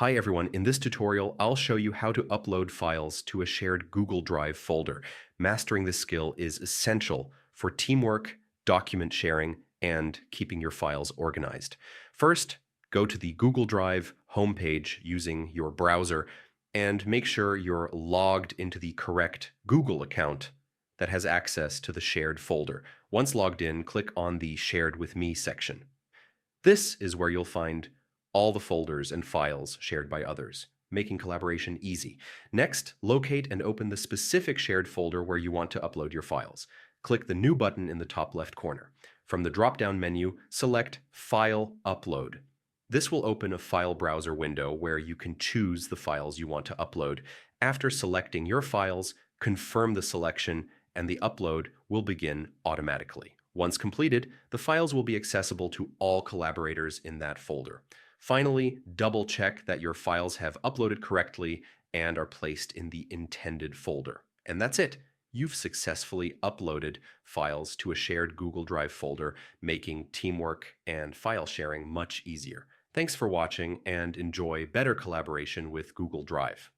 Hi everyone, in this tutorial I'll show you how to upload files to a shared Google Drive folder. Mastering this skill is essential for teamwork, document sharing, and keeping your files organized. First, go to the Google Drive homepage using your browser and make sure you're logged into the correct Google account that has access to the shared folder. Once logged in, click on the Shared with Me section. This is where you'll find all the folders and files shared by others, making collaboration easy. Next, locate and open the specific shared folder where you want to upload your files. Click the New button in the top left corner. From the drop-down menu, select File Upload. This will open a file browser window where you can choose the files you want to upload. After selecting your files, confirm the selection, and the upload will begin automatically. Once completed, the files will be accessible to all collaborators in that folder. Finally, double check that your files have uploaded correctly and are placed in the intended folder. And that's it. You've successfully uploaded files to a shared Google Drive folder, making teamwork and file sharing much easier. Thanks for watching and enjoy better collaboration with Google Drive.